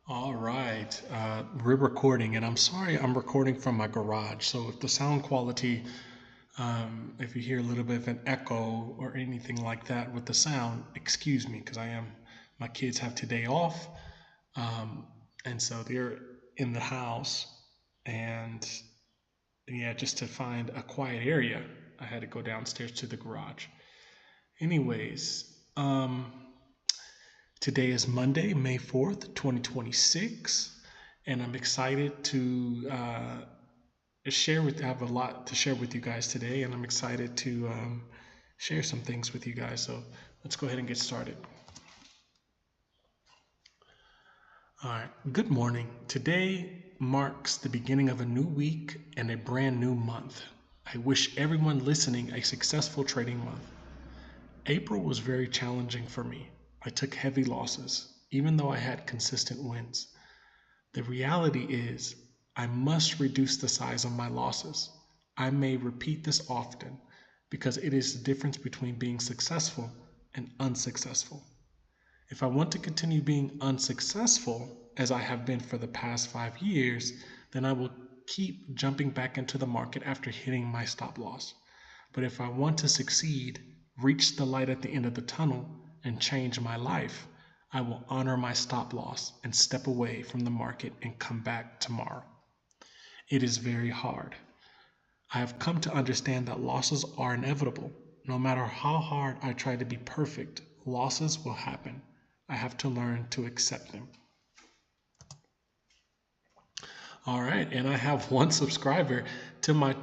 All right, we're recording, and I'm sorry I'm recording from my garage. So if the sound quality, if you hear a little bit of an echo or anything like that with the sound, excuse me, because my kids have today off, um, and so they're in the house, and yeah, just to find a quiet area, I had to go downstairs to the garage. Anyways, today is Monday, May 4th, 2026, and I'm excited to I have a lot to share with you guys today, and I'm excited to share some things with you guys. So let's go ahead and get started. All right, good morning. Today marks the beginning of a new week and a brand new month. I wish everyone listening a successful trading month. April was very challenging for me. I took heavy losses, even though I had consistent wins. The reality is, I must reduce the size of my losses. I may repeat this often because it is the difference between being successful and unsuccessful. If I want to continue being unsuccessful, as I have been for the past 5 years, then I will keep jumping back into the market after hitting my stop loss. But if I want to succeed, reach the light at the end of the tunnel, and change my life, I will honor my stop loss and step away from the market and come back tomorrow. It is very hard. I have come to understand that losses are inevitable. No matter how hard I try to be perfect, losses will happen. I have to learn to accept them. All right, and I have one subscriber to my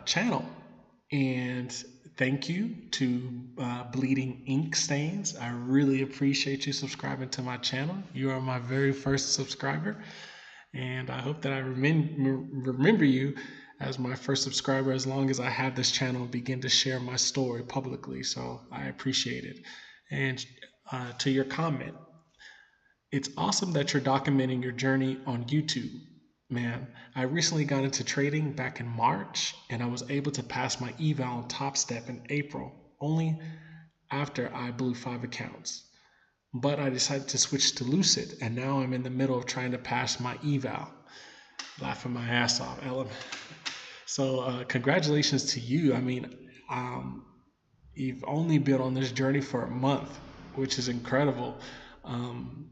channel, and thank you to Bleeding Ink Stains. I really appreciate you subscribing to my channel. You are my very first subscriber, and I hope that I remember you as my first subscriber as long as I have this channel and begin to share my story publicly. So I appreciate it. And to your comment, it's awesome that you're documenting your journey on YouTube. Man, I recently got into trading back in March and I was able to pass my eval on Top Step in April, only after I blew 5 accounts. But I decided to switch to Lucid and now I'm in the middle of trying to pass my eval. Laughing my ass off, Ellen. So, congratulations to you. I mean, you've only been on this journey for a month, which is incredible. Um,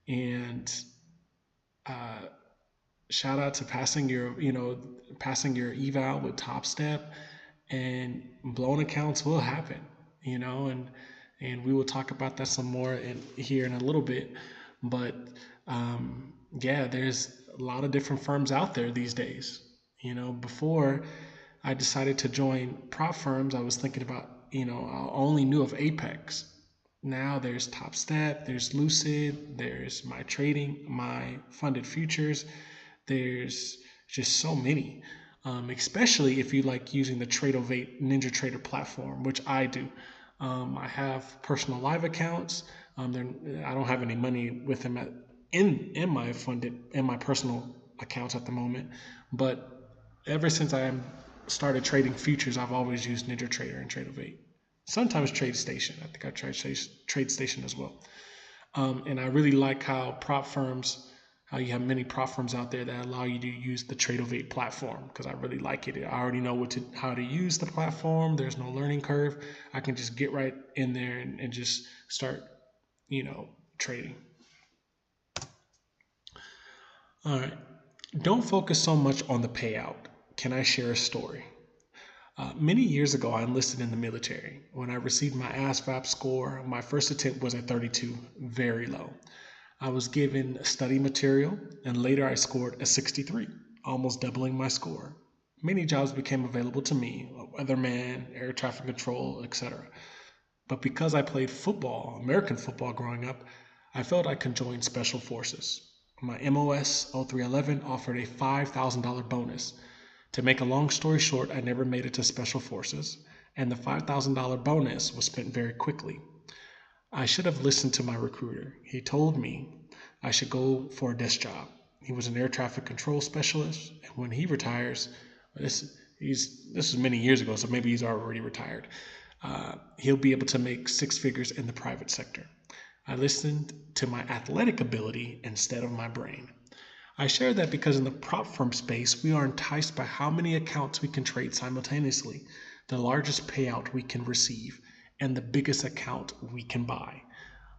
and uh, shout out to passing your eval with Top Step, and blown accounts will happen, and we will talk about that some more here in a little bit. But yeah, there's a lot of different firms out there these days. Before I decided to join prop firms, I was thinking about, I only knew of Apex. Now there's Top Step, there's Lucid, there's My Trading, My Funded Futures. There's just so many, especially if you like using the Tradeovate Ninja Trader platform, which I do. I have personal live accounts. I don't have any money with them in my personal accounts at the moment, but ever since I started trading futures, I've always used Ninja Trader and Tradeovate. Sometimes TradeStation. I think I tried TradeStation as well. And I really like how you have many prop firms out there that allow you to use the Tradeovate platform, because I really like it. I already know how to use the platform. There's no learning curve. I can just get right in there and just start, trading. All right. Don't focus so much on the payout. Can I share a story? Many years ago, I enlisted in the military. When I received my ASVAB score, my first attempt was at 32, very low. I was given study material, and later I scored a 63, almost doubling my score. Many jobs became available to me, weatherman, air traffic control, etc. But because I played football, American football growing up, I felt I could join Special Forces. My MOS 0311 offered a $5,000 bonus. To make a long story short, I never made it to Special Forces, and the $5,000 bonus was spent very quickly. I should have listened to my recruiter. He told me I should go for a desk job. He was an air traffic control specialist, and when he retires, this was many years ago, so maybe he's already retired. He'll be able to make six figures in the private sector. I listened to my athletic ability instead of my brain. I share that because in the prop firm space, we are enticed by how many accounts we can trade simultaneously, the largest payout we can receive, and the biggest account we can buy.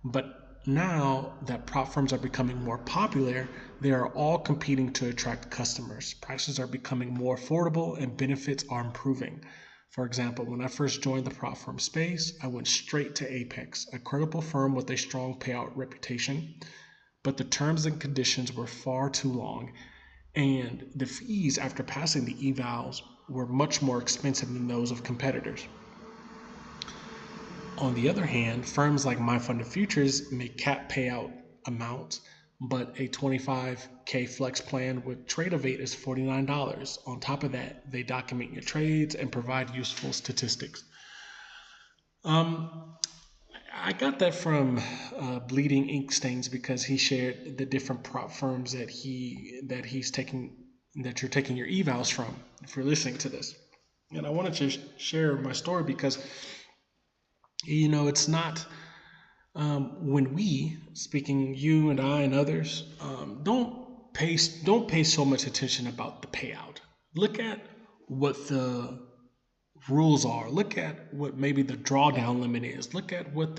But now that prop firms are becoming more popular, they are all competing to attract customers. Prices are becoming more affordable and benefits are improving. For example, when I first joined the prop firm space, I went straight to Apex, a credible firm with a strong payout reputation, but the terms and conditions were far too long, and the fees after passing the evals were much more expensive than those of competitors. On the other hand, firms like My Funded Futures may cap payout amounts, but a 25K flex plan with Tradeovate is $49. On top of that, they document your trades and provide useful statistics. I got that from Bleeding Ink Stains because he shared the different prop firms that you're taking your evals from. If you're listening to this, and I wanted to share my story because it's not when we, speaking you and I and others, don't pay so much attention about the payout. Look at what the rules are. Look at what maybe the drawdown limit is. Look at what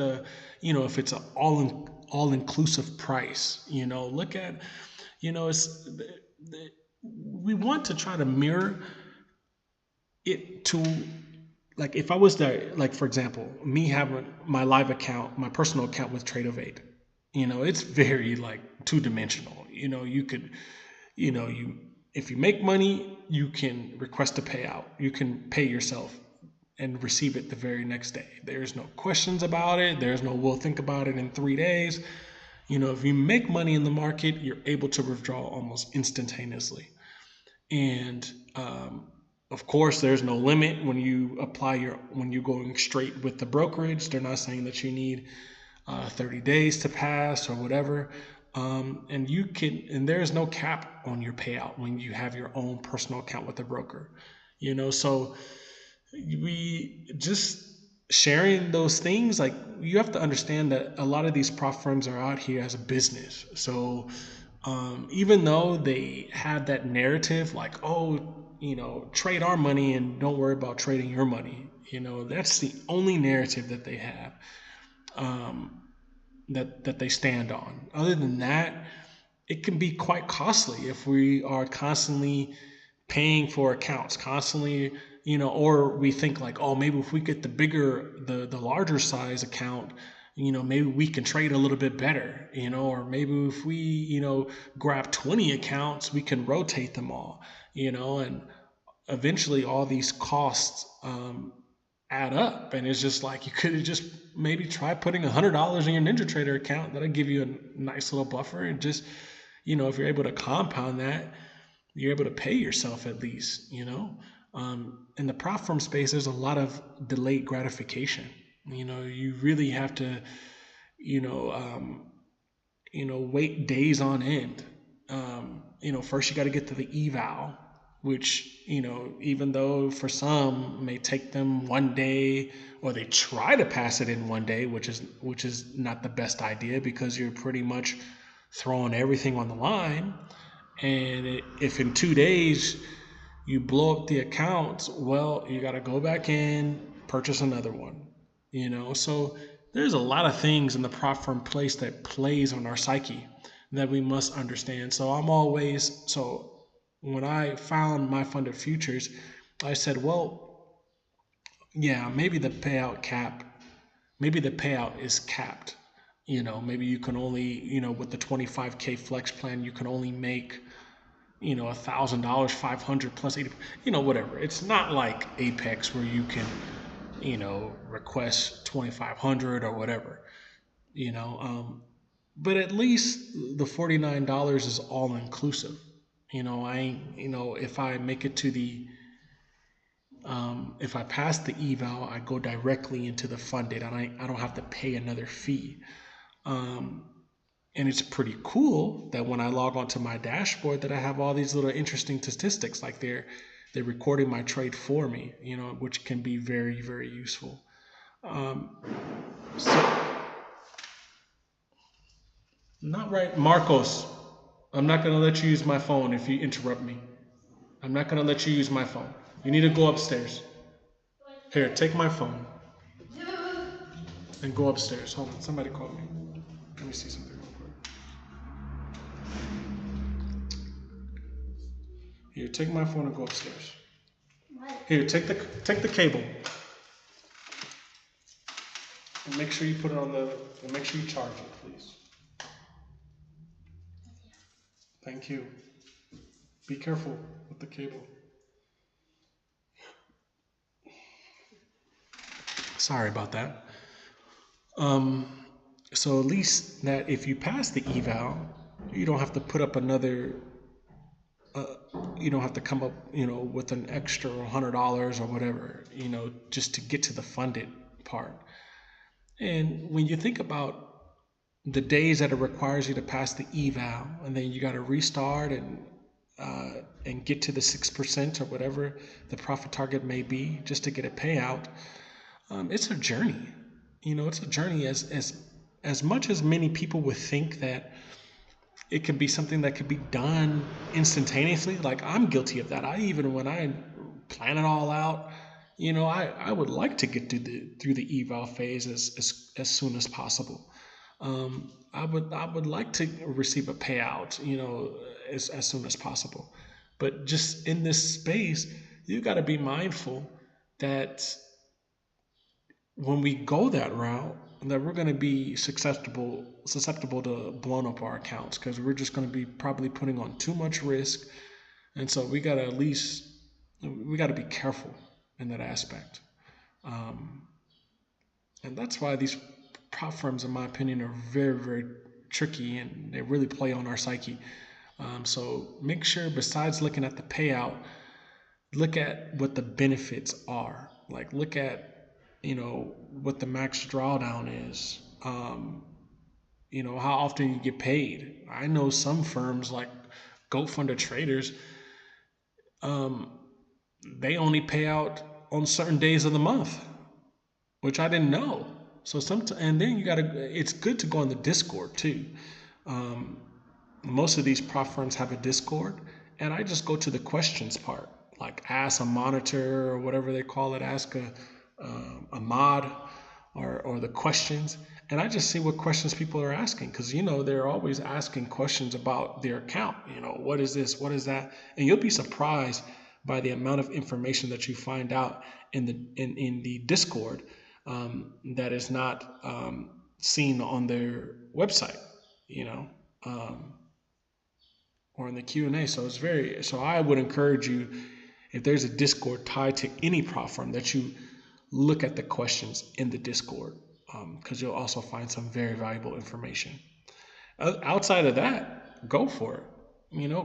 if it's an all inclusive price. Look at it's we want to try to mirror it to, like, if I was there, like, for example, me having my live account, my personal account with Tradeovate, it's very like two-dimensional. You could, if you make money, you can request a payout. You can pay yourself and receive it the very next day. There's no questions about it. There's no we'll think about it in 3 days. If you make money in the market, you're able to withdraw almost instantaneously. And of course, there's no limit when you're going straight with the brokerage. They're not saying that you need 30 days to pass or whatever. And there's no cap on your payout when you have your own personal account with a broker. So we just sharing those things, like, you have to understand that a lot of these prop firms are out here as a business. So even though they have that narrative, like, trade our money and don't worry about trading your money, that's the only narrative that they have, that they stand on. Other than that, it can be quite costly if we are constantly paying for accounts, constantly, or we think like, oh, maybe if we get the larger size account, maybe we can trade a little bit better, or maybe if we, grab 20 accounts, we can rotate them all, and eventually all these costs add up. And it's just like, you could have just maybe try putting $100 in your NinjaTrader account. That'll give you a nice little buffer. And just, if you're able to compound that, you're able to pay yourself at least, in the prop firm space, there's a lot of delayed gratification. You really have to, wait days on end. First you got to get to the eval, which, even though for some may take them 1 day, or they try to pass it in 1 day, which is not the best idea, because you're pretty much throwing everything on the line. And if in 2 days you blow up the accounts, well, you got to go back in, purchase another one. So there's a lot of things in the prop firm place that plays on our psyche that we must understand. So when I found My Funded Futures, I said, well, yeah, maybe the payout is capped. Maybe you can only, with the 25K flex plan, you can only make, $1,000, 500 plus 80, whatever. It's not like Apex where you can, request 2,500 or whatever, but at least the $49 is all inclusive. If I make it to if I pass the eval, I go directly into the funded, and I don't have to pay another fee. And it's pretty cool that when I log onto my dashboard, that I have all these little interesting statistics, like they're recording my trade for me, which can be very, very useful. So Not right. Marcos, I'm not going to let you use my phone if you interrupt me. I'm not going to let you use my phone. You need to go upstairs. Here, take my phone and go upstairs. Hold on, somebody called me. Let me see something real quick. Here, take my phone and go upstairs. Here, take the cable. And make sure you put it on the, and make sure you charge it, please. Thank you. Be careful with the cable. Sorry about that. So at least that if you pass the eval, you don't have to put up another. You don't have to come up, with an extra $100 or whatever, just to get to the funded part. And when you think about the days that it requires you to pass the eval, and then you got to restart and get to the 6% or whatever the profit target may be just to get a payout, it's a journey. It's a journey. As much as many people would think that it could be something that could be done instantaneously. Like, I'm guilty of that. When I plan it all out, I would like to get through the eval phase as soon as possible. I would like to receive a payout, as soon as possible. But just in this space, you got to be mindful that when we go that route, that we're going to be susceptible to blowing up our accounts, because we're just going to be probably putting on too much risk. And so we got to be careful in that aspect. And that's why these prop firms, in my opinion, are very, very tricky, and they really play on our psyche. So make sure, besides looking at the payout, look at what the benefits are. Like, look at what the max drawdown is, how often you get paid. I know some firms like GoFunded Traders, they only pay out on certain days of the month, which I didn't know. So and then it's good to go on the Discord too. Most of these prop firms have a Discord, and I just go to the questions part, like ask a monitor or whatever they call it, ask a mod, or the questions, and I just see what questions people are asking, because they're always asking questions about their account. What is this, what is that, and you'll be surprised by the amount of information that you find out in the Discord that is not seen on their website, or in the Q&A. So I would encourage you, if there's a Discord tied to any prop firm, that you look at the questions in the Discord, because you'll also find some very valuable information. Outside of that, go for it.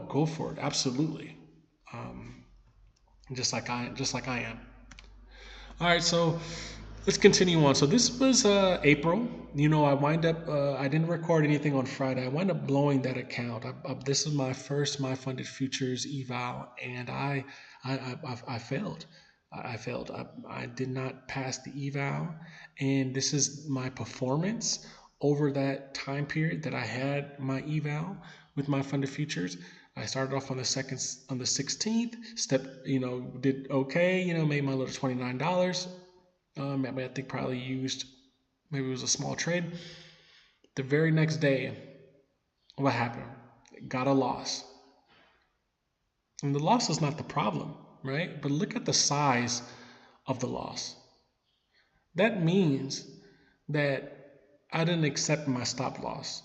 Go for it. Absolutely. Just like I am. All right, so let's continue on. So this was April. I wind up. I didn't record anything on Friday. I wind up blowing that account. This is my first My Funded Futures eval, and I failed. I failed. I did not pass the eval, and this is my performance over that time period that I had my eval with My Funded Futures. I started off on the 16th. Did okay. Made my little $29. I think probably used, maybe it was a small trade. The very next day, what happened? Got a loss. And the loss is not the problem, right? But look at the size of the loss. That means that I didn't accept my stop loss.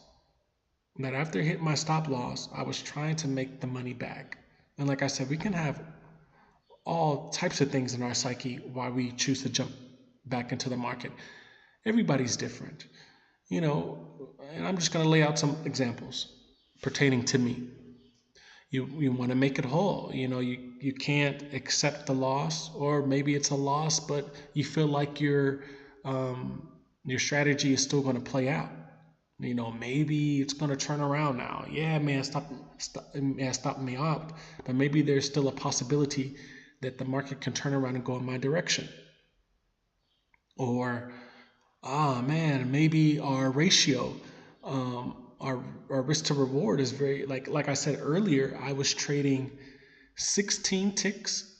That after I hit my stop loss, I was trying to make the money back. And like I said, we can have all types of things in our psyche why we choose to jump back into the market. Everybody's different, and I'm just going to lay out some examples pertaining to me. You want to make it whole. You can't accept the loss, or maybe it's a loss, but you feel like your strategy is still going to play out. Maybe it's going to turn around now. Yeah, it may have stopped me out, but maybe there's still a possibility that the market can turn around and go in my direction. Or, maybe our ratio, our risk to reward is very, like I said earlier, I was trading 16 ticks,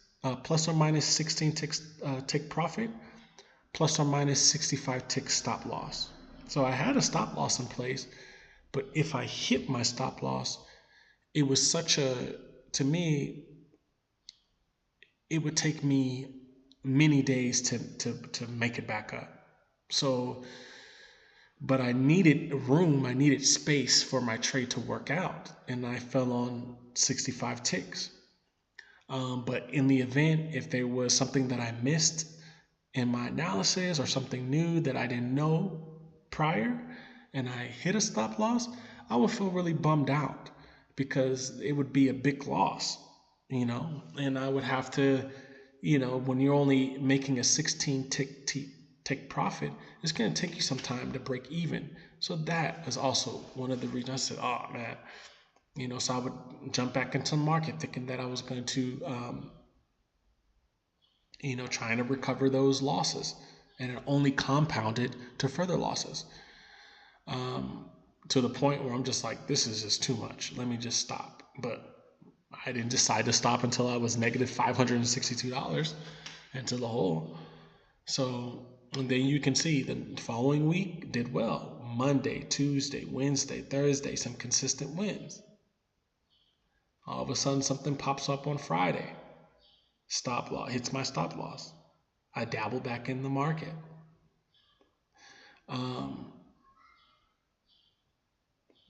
plus or minus 16 ticks, tick profit, plus or minus 65 tick stop loss. So I had a stop loss in place, but if I hit my stop loss, it was to me, it would take me many days to make it back up. So, but I needed room, I needed space for my trade to work out, and I fell on 65 ticks. But in the event, if there was something that I missed in my analysis or something new that I didn't know prior, and I hit a stop loss, I would feel really bummed out because it would be a big loss, and I would have to, when you're only making a 16 tick profit, it's going to take you some time to break even. So that is also one of the reasons I said, oh man, so I would jump back into the market thinking that I was going to, trying to recover those losses, and it only compounded to further losses, to the point where I'm just like, this is just too much. Let me just stop. But I didn't decide to stop until I was negative $562 into the hole. So, and then you can see the following week did well. Monday, Tuesday, Wednesday, Thursday, some consistent wins. All of a sudden, something pops up on Friday. Stop loss hits my stop loss. I dabble back in the market.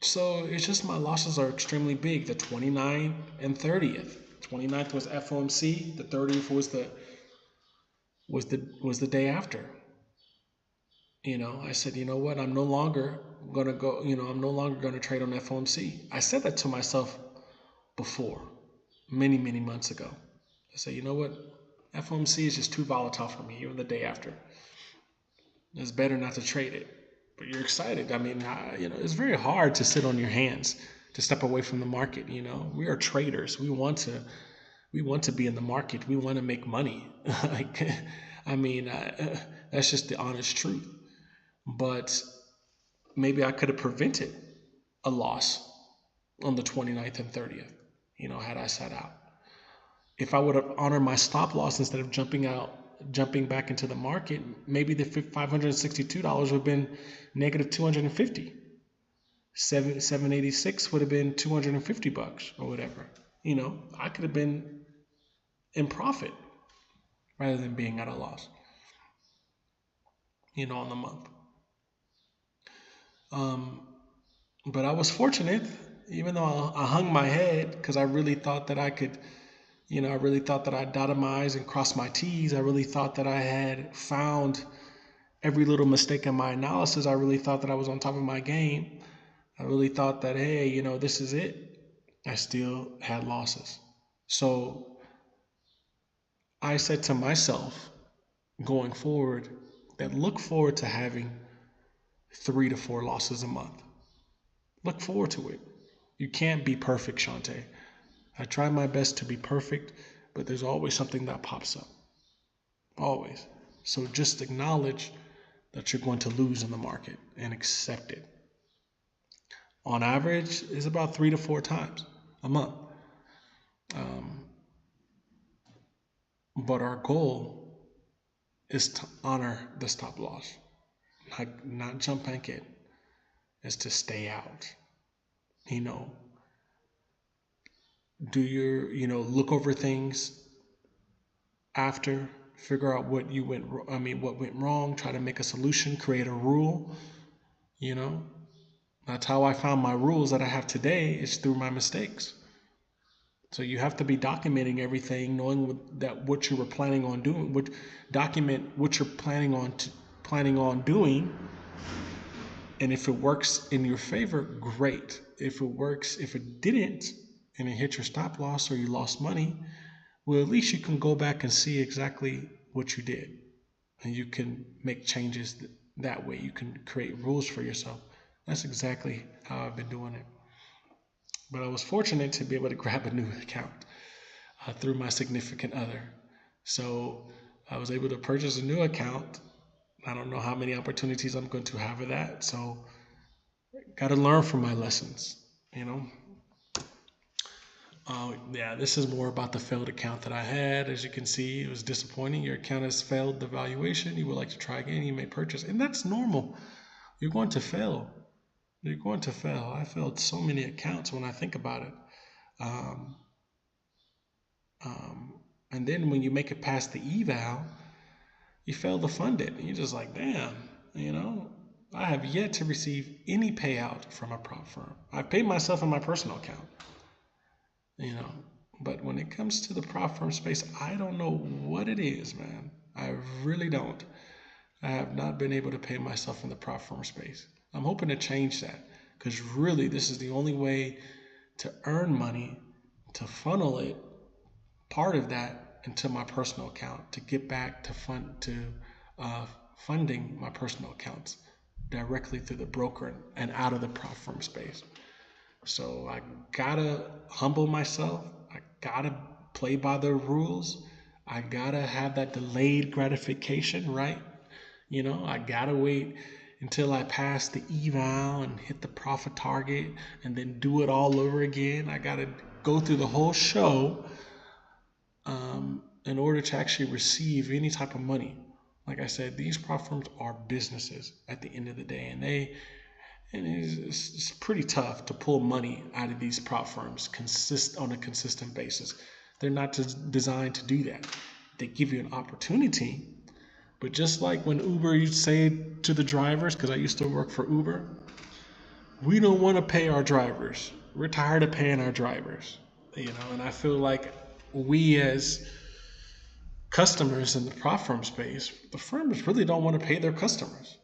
So it's just my losses are extremely big. The 29th and 30th. 29th was FOMC. The 30th was the day after. I said, you know what? I'm no longer gonna go. I'm no longer gonna trade on FOMC. I said that to myself before, many months ago. I said, you know what? FOMC is just too volatile for me. Even the day after, it's better not to trade it. But you're excited. I mean, it's very hard to sit on your hands, to step away from the market. We are traders. We want to be in the market. We want to make money. That's just the honest truth. But maybe I could have prevented a loss on the 29th and 30th, had I sat out. If I would have honored my stop loss instead of jumping back into the market, maybe the $562 would have been negative 250. 786 would have been $250 or whatever. I could have been in profit rather than being at a loss, on the month. But I was fortunate, even though I hung my head, because I really thought that I could, I really thought that I dotted my I's and crossed my T's. I really thought that I had found every little mistake in my analysis. I really thought that I was on top of my game. I really thought that, hey, this is it. I still had losses. So I said to myself, going forward, that look forward to having 3 to 4 losses a month. Look forward to it. You can't be perfect, Shante. I try my best to be perfect, but there's always something that pops up. Always. So just acknowledge that you're going to lose in the market and accept it. On average, it's about 3 to 4 times a month. But our goal is to honor the stop loss, not jump back in. Is to stay out. Do your, look over things after, figure out what went wrong, try to make a solution, create a rule. That's how I found my rules that I have today, is through my mistakes. So you have to be documenting everything, knowing what you were planning on doing. Document what you're planning on doing, and if it works in your favor, great. If it didn't, and it hit your stop loss or you lost money, well, at least you can go back and see exactly what you did, and you can make changes that way. You can create rules for yourself. That's exactly how I've been doing it. But I was fortunate to be able to grab a new account through my significant other. So I was able to purchase a new account. I don't know how many opportunities I'm going to have of that. So got to learn from my lessons, you know. Yeah, this is more about the failed account that I had. As you can see, it was disappointing. Your account has failed the valuation. You would like to try again. You may purchase, and that's normal. You're going to fail. You're going to fail. I failed so many accounts when I think about it. Um, and then when you make it past the eval, you fail to fund it. And you're just like, damn, you know, I have yet to receive any payout from a prop firm. I've paid myself in my personal account, you know, but when it comes to the prop firm space, I don't know what it is, man. I really don't. I have not been able to pay myself in the prop firm space. I'm hoping to change that because really this is the only way to earn money, to funnel it, part of that into my personal account, to get back to funding my personal accounts directly through the broker and out of the prop firm space. So I gotta humble myself. I gotta play by the rules. I gotta have that delayed gratification, right? You know, I gotta wait until I pass the eval and hit the profit target and then do it all over again. I gotta go through the whole show in order to actually receive any type of money. Like I said, these prop firms are businesses at the end of the day, and it's pretty tough to pull money out of these prop firms on a consistent basis. They're not designed to do that. They give you an opportunity, but just like when Uber used to say to the drivers, because I used to work for Uber, we don't want to pay our drivers. We're tired of paying our drivers, you know. And I feel like we as customers in the prop firm space, the firms really don't want to pay their customers,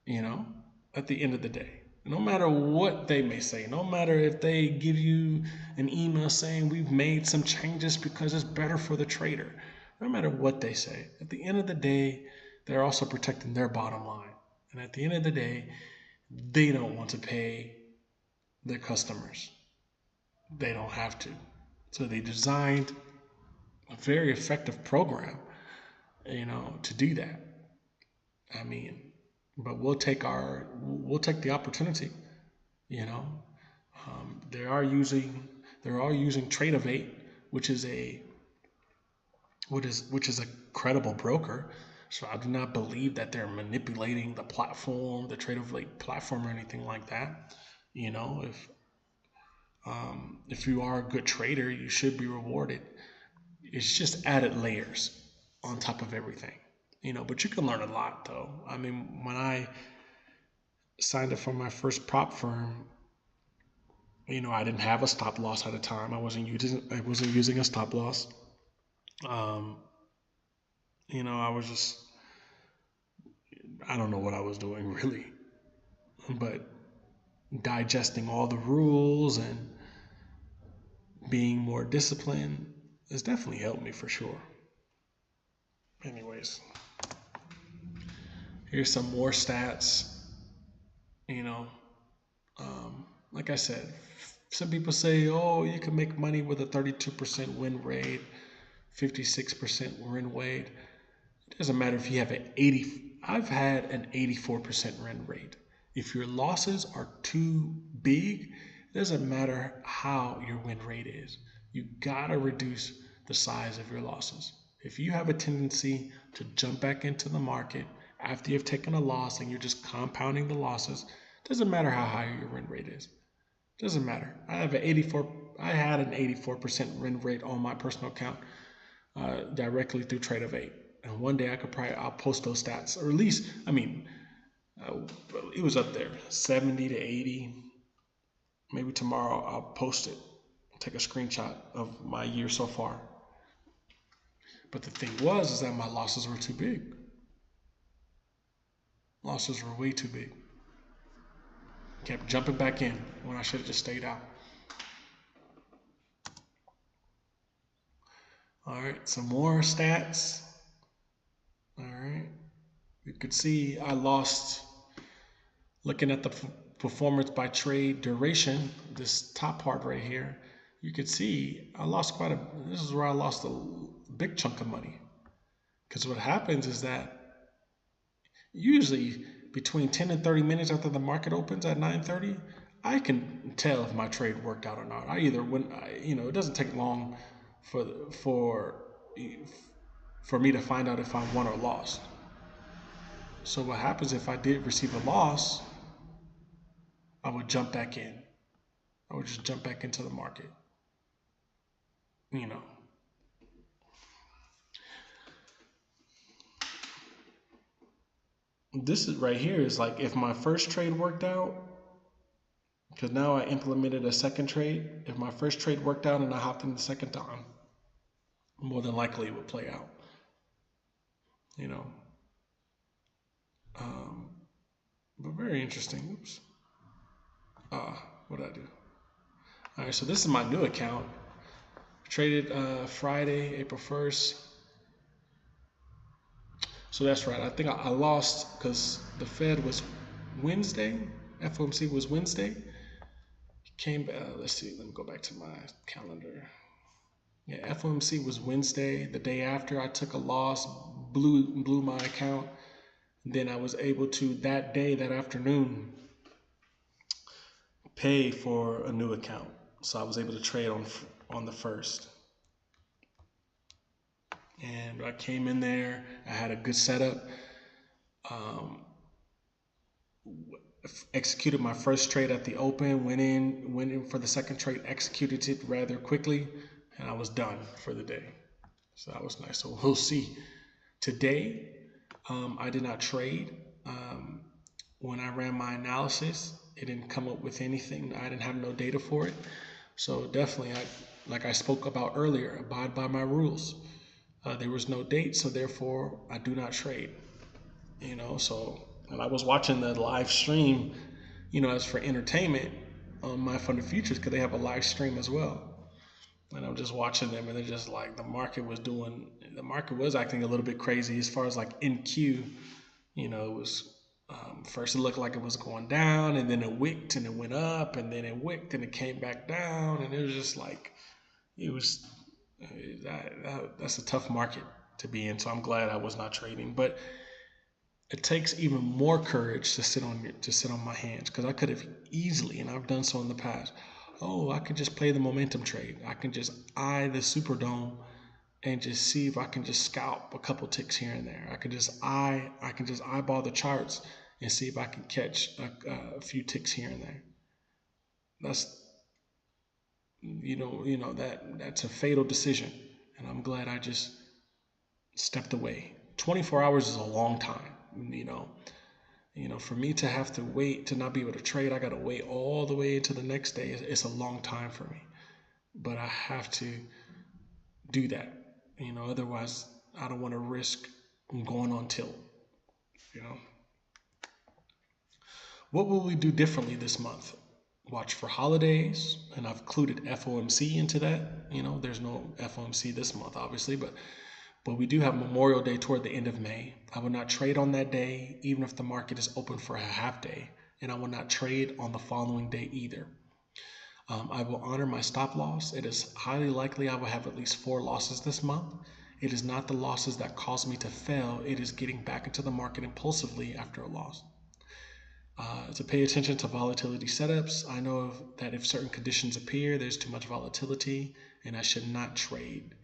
you know, at the end of the day. No matter what they may say, no matter if they give you an email saying we've made some changes because it's better for the trader, no matter what they say, at the end of the day, they're also protecting their bottom line. And at the end of the day, they don't want to pay their customers. They don't have to. So they designed a very effective program, you know, to do that. I mean, but we'll take the opportunity, you know. They are using Tradovate, which is a credible broker. So I do not believe that they're manipulating the platform, the Tradovate platform, or anything like that. You know, if you are a good trader, you should be rewarded. It's just added layers on top of everything, you know. But you can learn a lot, though. I mean, when I signed up for my first prop firm, you know, I didn't have a stop loss at the time. I wasn't using a stop loss. You know, I don't know what I was doing really, but digesting all the rules and being more disciplined has definitely helped me for sure. Anyways, here's some more stats. You know, like I said, some people say, oh, you can make money with a 32% win rate, 56% win rate. It doesn't matter if you have I've had an 84% win rate. If your losses are too big, it doesn't matter how your win rate is. You gotta reduce the size of your losses. If you have a tendency to jump back into the market after you've taken a loss and you're just compounding the losses, it doesn't matter how high your win rate is. It doesn't matter. I had an 84% win rate on my personal account directly through Tradovate. And one day I'll post those stats, or at least, it was up there, 70 to 80. Maybe tomorrow I'll post it, take a screenshot of my year so far. But the thing is that my losses were too big. Losses were way too big. Kept jumping back in when I should have just stayed out. All right, some more stats. All right, you could see I lost, looking at the performance by trade duration, this top part right here, you could see I lost this is where I lost a big chunk of money. Because what happens is that usually between 10 and 30 minutes after the market opens at 9:30, I can tell if my trade worked out or not. I either when it doesn't take long for for for me to find out if I won or lost. So what happens if I did receive a loss? I would jump back in. I would just jump back into the market. You know. This is right here is like if my first trade worked out, because now I implemented a second trade. If my first trade worked out and I hopped in the second time, more than likely it would play out. You know. But very interesting. Oops. What did I do? All right, so this is my new account. Traded Friday, April 1st. So that's right. I think I lost because the Fed was Wednesday. FOMC was Wednesday. Came back. Let's see. Let me go back to my calendar. Yeah, FOMC was Wednesday. The day after, I took a loss, blew my account. Then I was able to that day, that afternoon, pay for a new account. So I was able to trade on the first. And I came in there. I had a good setup. Executed my first trade at the open. Went in for the second trade. Executed it rather quickly, and I was done for the day. So that was nice. So we'll see. Today, I did not trade. When I ran my analysis, it didn't come up with anything. I didn't have no data for it. So definitely, like I spoke about earlier, abide by my rules. There was no date, so therefore I do not trade. So, and I was watching the live stream, as for entertainment on My Funded Futures, because they have a live stream as well. And I'm just watching them, and they're just like, the market was acting a little bit crazy as far as like NQ. It was, first it looked like it was going down, and then it wicked and it went up, and then it wicked and it came back down, and it was just like, that's a tough market to be in. So I'm glad I was not trading, but it takes even more courage to sit on my hands, because I could have easily, and I've done so in the past. I could just play the momentum trade. I can just eye the Superdome and just see if I can just scalp a couple ticks here and there. I can just eyeball the charts and see if I can catch a few ticks here and there. That's that's a fatal decision, and I'm glad I just stepped away. 24 hours is a long time. For me to have to wait to not be able to trade, I got to wait all the way to the next day. It's a long time for me, but I have to do that. Otherwise I don't want to risk going on tilt. What will we do differently this month? Watch for holidays, and I've included FOMC into that. There's no FOMC this month, obviously, but we do have Memorial Day toward the end of May. I will not trade on that day, even if the market is open for a half day, and I will not trade on the following day either. I will honor my stop loss. It is highly likely I will have at least 4 losses this month. It is not the losses that cause me to fail. It is getting back into the market impulsively after a loss. To pay attention to volatility setups. I know that if certain conditions appear, there's too much volatility and I should not trade.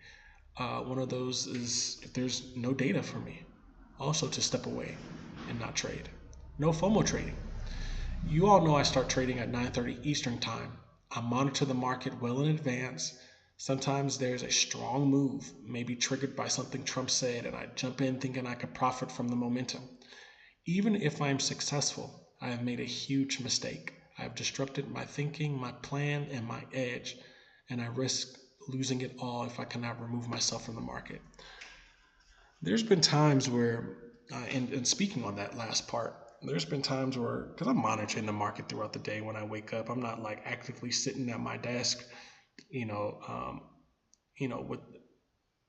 One of those is if there's no data for me. Also to step away and not trade. No FOMO trading. You all know I start trading at 9:30 Eastern time. I monitor the market well in advance. Sometimes there's a strong move, maybe triggered by something Trump said, and I jump in thinking I could profit from the momentum. Even if I am successful, I have made a huge mistake. I have disrupted my thinking, my plan, and my edge, and I risk losing it all if I cannot remove myself from the market. There's been times where, and speaking on that last part, there's been times where, because I'm monitoring the market throughout the day when I wake up, I'm not like actively sitting at my desk,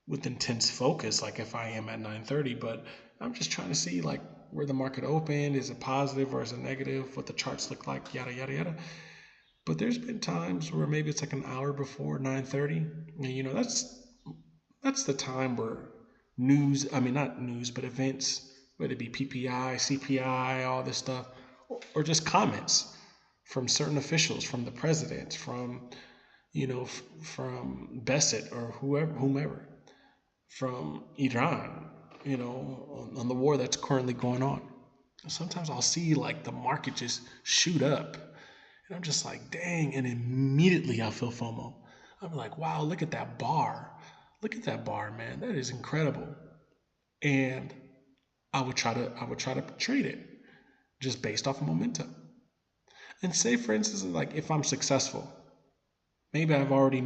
with intense focus, like if I am at 9:30, but I'm just trying to see like where the market opened, is it positive or is it negative, what the charts look like, yada, yada, yada. But there's been times where maybe it's like an hour before 9:30, and that's the time where not news, but events whether it be PPI, CPI, all this stuff, or just comments from certain officials, from the president, from from Bassett or whomever, from Iran, on the war that's currently going on. Sometimes I'll see like the market just shoot up, and I'm just like, dang, and immediately I feel FOMO. I'm like, wow, look at that bar. Look at that bar, man. That is incredible. And I would try to trade it just based off of momentum. And say, for instance, like if I'm successful, maybe I've already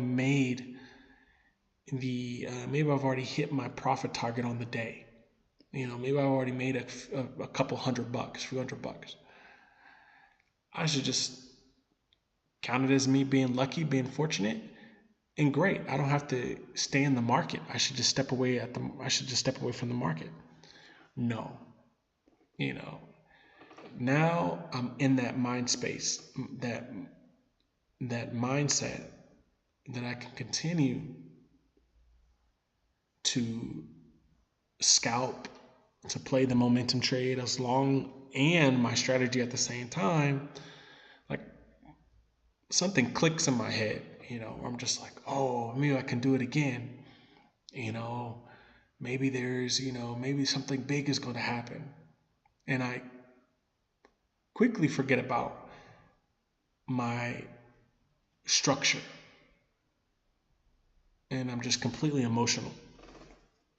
hit my profit target on the day. Maybe I've already made a couple $100, few $100. I should just count it as me being lucky, being fortunate, and great. I don't have to stay in the market. I should just step away from the market. No. Now I'm in that mind space, that mindset that I can continue to scalp, to play the momentum trade and my strategy at the same time. Like something clicks in my head, I'm just like, oh, maybe I can do it again. Maybe there's, maybe something big is going to happen. And I quickly forget about my structure. And I'm just completely emotional.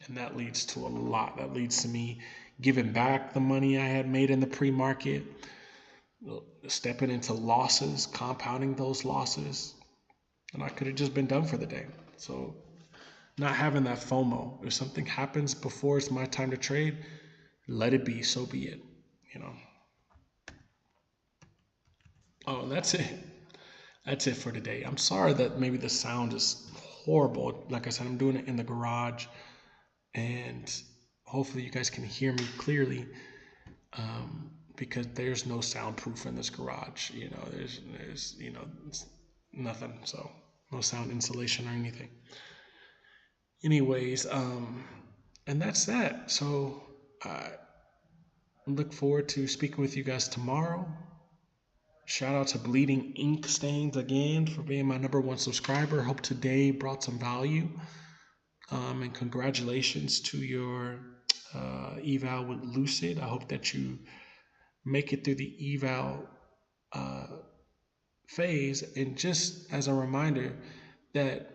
And that leads to a lot. That leads to me giving back the money I had made in the pre-market, stepping into losses, compounding those losses. And I could have just been done for the day. So not having that FOMO. If something happens before it's my time to trade, let it be, so be it. Oh, that's it. That's it for today. I'm sorry that maybe the sound is horrible. Like I said, I'm doing it in the garage, and hopefully you guys can hear me clearly, because there's no soundproof in this garage. There's nothing, so no sound insulation or anything. Anyways, and that's that. So I look forward to speaking with you guys tomorrow. Shout out to Bleeding Ink Stains again for being my #1 subscriber. Hope today brought some value. And congratulations to your eval with Lucid. I hope that you make it through the eval phase. And just as a reminder that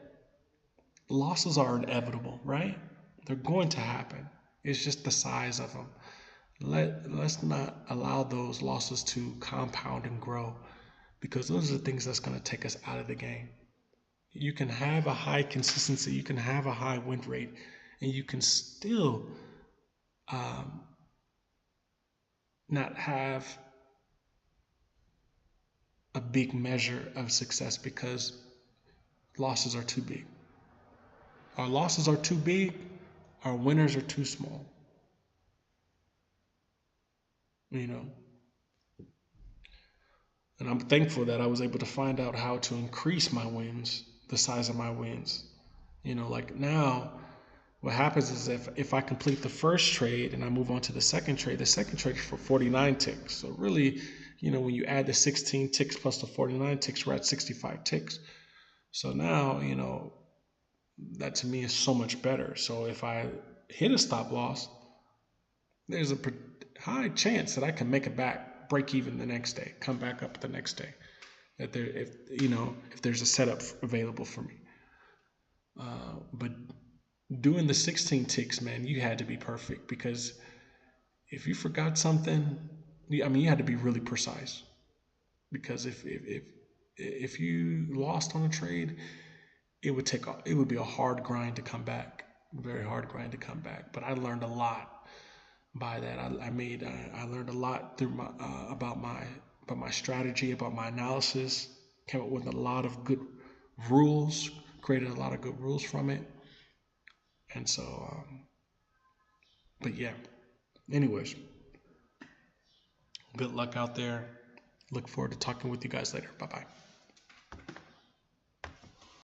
losses are inevitable, right? They're going to happen. It's just the size of them. Let's not allow those losses to compound and grow, because those are the things that's going to take us out of the game. You can have a high consistency, you can have a high win rate, and you can still not have a big measure of success because losses are too big. Our losses are too big, our winners are too small. And I'm thankful that I was able to find out how to increase my wins, the size of my wins. Like now, what happens is if I complete the first trade and I move on to the second trade is for 49 ticks. So really, when you add the 16 ticks plus the 49 ticks, we're at 65 ticks. So now, that to me is so much better. So if I hit a stop loss, there's a high chance that I can make it back, break even the next day, come back up the next day. If there's a setup available for me. But doing the 16 ticks, man, you had to be perfect, because if you forgot something, you had to be really precise. Because if you lost on a trade, it would be a hard grind to come back, very hard grind to come back. But I learned a lot by that. I learned a lot through about my strategy, about my analysis. Came up with a lot of good rules, created a lot of good rules from it. And so, but yeah. Anyways, good luck out there. Look forward to talking with you guys later. Bye-bye.